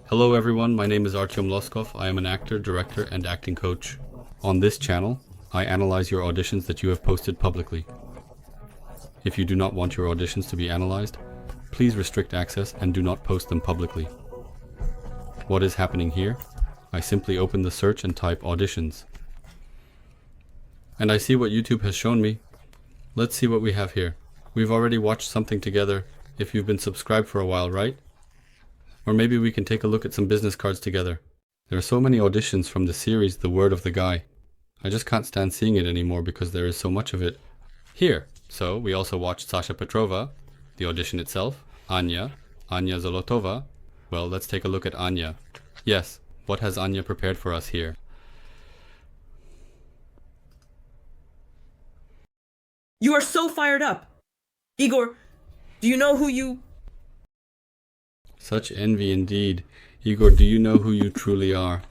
Hello everyone, my name is Artem Lyskov. I am an actor, director, and acting coach. On this channel, I analyze your auditions that you have posted publicly. If you do not want your auditions to be analyzed, please restrict access and do not post them publicly. What is happening here? I simply open the search and type auditions. And I see what YouTube has shown me. Let's see what we have here. We've already watched something together if you've been subscribed for a while, right? Or maybe we can take a look at some business cards together. There are so many auditions from the series The Word of the Guy. I just can't stand seeing it anymore because there is so much of it here. So we also watched Sasha Petrova, the audition itself, Anya Zolotova. Well, let's take a look at Anya. Yes, what has Anya prepared for us here? You are so fired up. Igor, do you know who you... Such envy indeed. Igor, do you know who you truly are?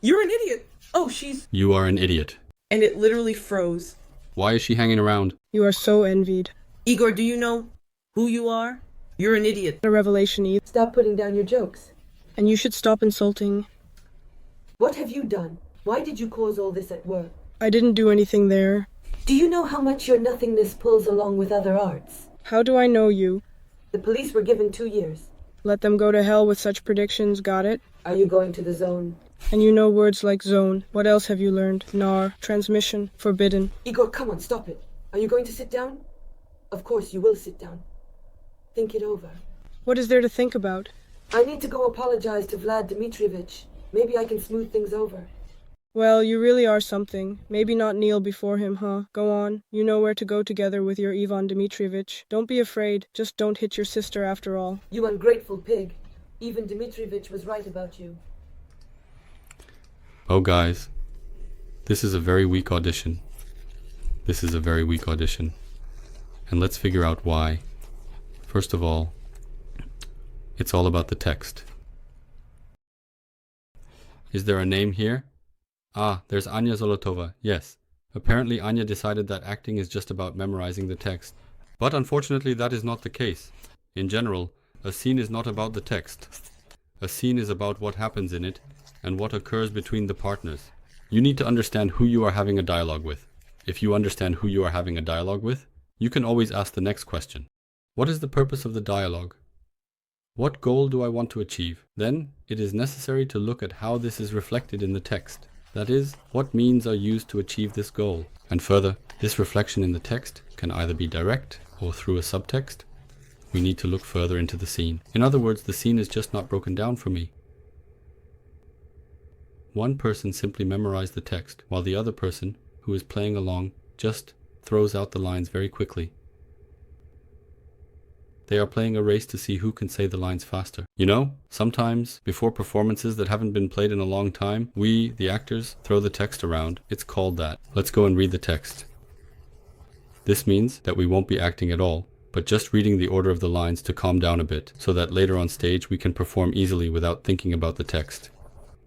You're an idiot. Oh, she's... You are an idiot. And it literally froze. Why is she hanging around? You are so envied. Igor, do you know who you are? You're an idiot. A revelation, Eve. Stop putting down your jokes. And you should stop insulting. What have you done? Why did you cause all this at work? I didn't do anything there. Do you know how much your nothingness pulls along with other arts? How do I know you? The police were given 2 years. Let them go to hell with such predictions, got it? Are you going to the zone? And you know words like zone. What else have you learned? Nar, transmission, forbidden. Igor, come on, stop it. Are you going to sit down? Of course you will sit down. Think it over. What is there to think about? I need to go apologize to Vlad Dmitrievich. Maybe I can smooth things over. Well, you really are something. Maybe not kneel before him, huh? Go on. You know where to go together with your Ivan Dmitrievich. Don't be afraid. Just don't hit your sister after all. You ungrateful pig. Ivan Dmitrievich was right about you. Oh guys, this is a very weak audition. This is a very weak audition. And let's figure out why. First of all, it's all about the text. Is there a name here? Ah, there's Anya Zolotova, yes. Apparently Anya decided that acting is just about memorizing the text. But unfortunately that is not the case. In general, a scene is not about the text. A scene is about what happens in it and what occurs between the partners. You need to understand who you are having a dialogue with. If you understand who you are having a dialogue with, you can always ask the next question. What is the purpose of the dialogue? What goal do I want to achieve? Then it is necessary to look at how this is reflected in the text. That is, what means are used to achieve this goal. And further, this reflection in the text can either be direct or through a subtext. We need to look further into the scene. In other words, the scene is just not broken down for me. One person simply memorized the text, while the other person, who is playing along, just throws out the lines very quickly. They are playing a race to see who can say the lines faster. You know, sometimes, before performances that haven't been played in a long time, we, the actors, throw the text around. It's called that. Let's go and read the text. This means that we won't be acting at all, but just reading the order of the lines to calm down a bit, so that later on stage we can perform easily without thinking about the text.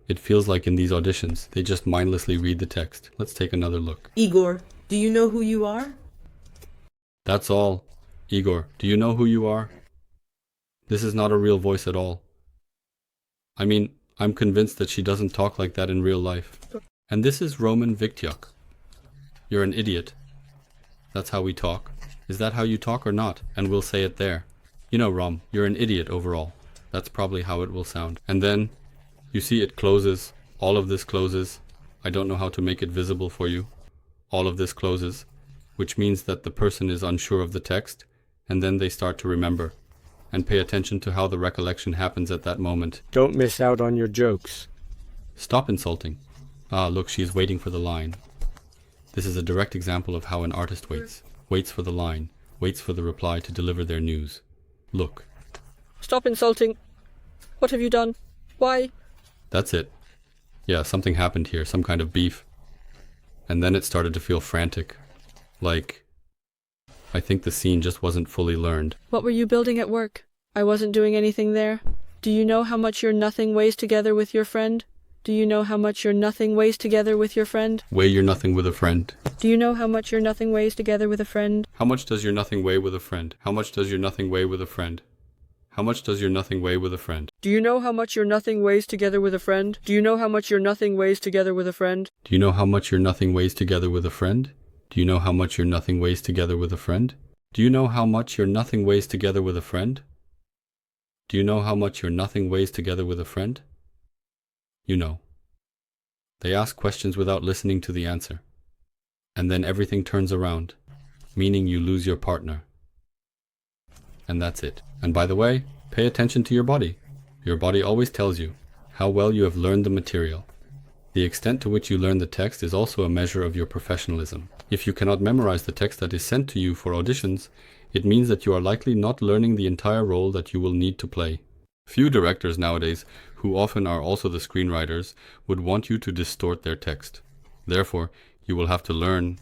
It feels like in these auditions, they just mindlessly read the text. Let's take another look. Igor, do you know who you are? That's all. Igor, do you know who you are? This is not a real voice at all. I mean, I'm convinced that she doesn't talk like that in real life. And this is Roman Viktyuk. You're an idiot. That's how we talk. Is that how you talk or not? And we'll say it there. You know, Rom, you're an idiot overall. That's probably how it will sound. And then, you see it closes. All of this closes. I don't know how to make it visible for you. All of this closes, which means that the person is unsure of the text, and then they start to remember and pay attention to how the recollection happens at that moment. Don't miss out on your jokes. Stop insulting. Ah, look, she is waiting for the line. This is a direct example of how an artist waits. Waits for the line. Waits for the reply to deliver their news. Look. Stop insulting. What have you done? Why? That's it. Yeah, something happened here, some kind of beef. And then it started to feel frantic. Like, I think the scene just wasn't fully learned. What were you building at work? I wasn't doing anything there. Do you know how much your nothing weighs together with your friend? Do you know how much your nothing weighs together with your friend? Weigh your nothing with a friend. Do you know how much your nothing weighs together with a friend? How much does your nothing weigh with a friend? How much does your nothing weigh with a friend? How much does your nothing weigh with a friend? Do you know how much your nothing weighs together with a friend? Do you know how much your nothing weighs together with a friend? Do you know how much your nothing weighs together with a friend? Do you know how much your nothing weighs together with a friend? Do you know how much your nothing weighs together with a friend? Do you know how much your nothing weighs together with a friend? You know. They ask questions without listening to the answer. And then everything turns around, meaning you lose your partner. And that's it. And by the way, pay attention to your body. Your body always tells you how well you have learned the material. The extent to which you learn the text is also a measure of your professionalism. If you cannot memorize the text that is sent to you for auditions, it means that you are likely not learning the entire role that you will need to play. Few directors nowadays, who often are also the screenwriters, would want you to distort their text. Therefore, you will have to learn.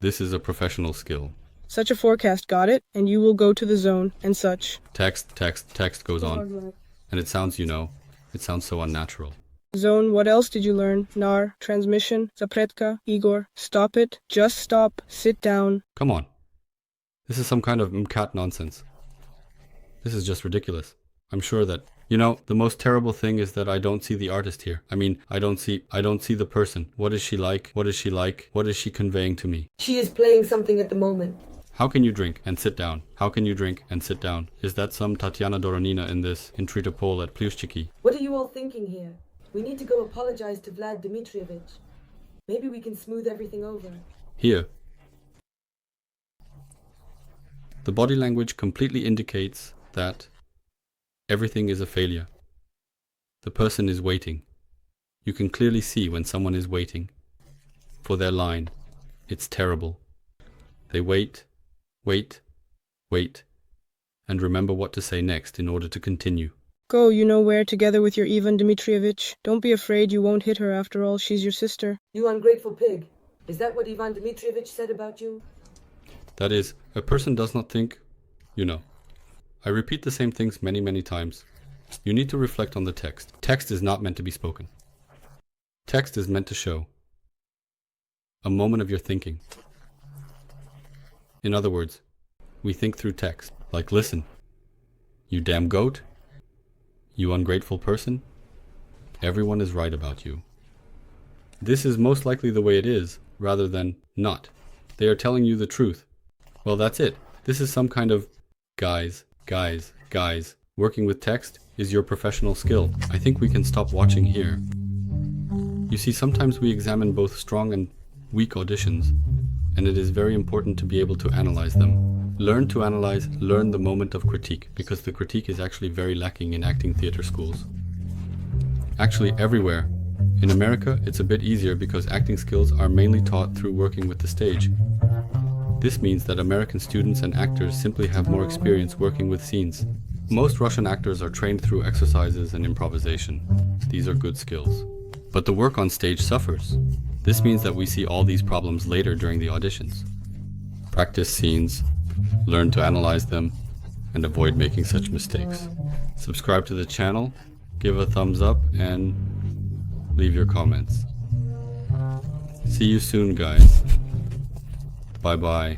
This is a professional skill. Such a forecast, got it? And you will go to the zone, and such. Text goes on. And it sounds, it sounds so unnatural. Zone, what else did you learn? Nar, transmission, zapretka, Igor, stop it, just stop, sit down. Come on. This is some kind of MCAT nonsense. This is just ridiculous. I'm sure that, the most terrible thing is that I don't see the artist here. I mean, I don't see the person. What is she like? What is she like? What is she conveying to me? She is playing something at the moment. How can you drink and sit down? How can you drink and sit down? Is that some Tatiana Doronina in Tritopol at Plyushchiki? What are you all thinking here? We need to go apologize to Vlad Dmitrievich. Maybe we can smooth everything over. Here. The body language completely indicates that everything is a failure. The person is waiting. You can clearly see when someone is waiting for their line. It's terrible. They wait, and remember what to say next in order to continue. Go, you know where, together with your Ivan Dmitrievich. Don't be afraid, you won't hit her after all, she's your sister. You ungrateful pig. Is that what Ivan Dmitrievich said about you? That is, a person does not think, I repeat the same things many, many times. You need to reflect on the text. Text is not meant to be spoken. Text is meant to show a moment of your thinking. In other words, we think through text, like listen, you damn goat, you ungrateful person, everyone is right about you. This is most likely the way it is, rather than not. They are telling you the truth. Well, that's it. This is some kind of guys. Working with text is your professional skill. I think we can stop watching here. You see, sometimes we examine both strong and weak auditions, and it is very important to be able to analyze them. Learn to analyze, learn the moment of critique, because the critique is actually very lacking in acting theater schools. Actually, everywhere. In America, it's a bit easier because acting skills are mainly taught through working with the stage. This means that American students and actors simply have more experience working with scenes. Most Russian actors are trained through exercises and improvisation. These are good skills. But the work on stage suffers. This means that we see all these problems later during the auditions. Practice scenes, learn to analyze them, and avoid making such mistakes. Subscribe to the channel, give a thumbs up, and leave your comments. See you soon, guys. Bye-bye.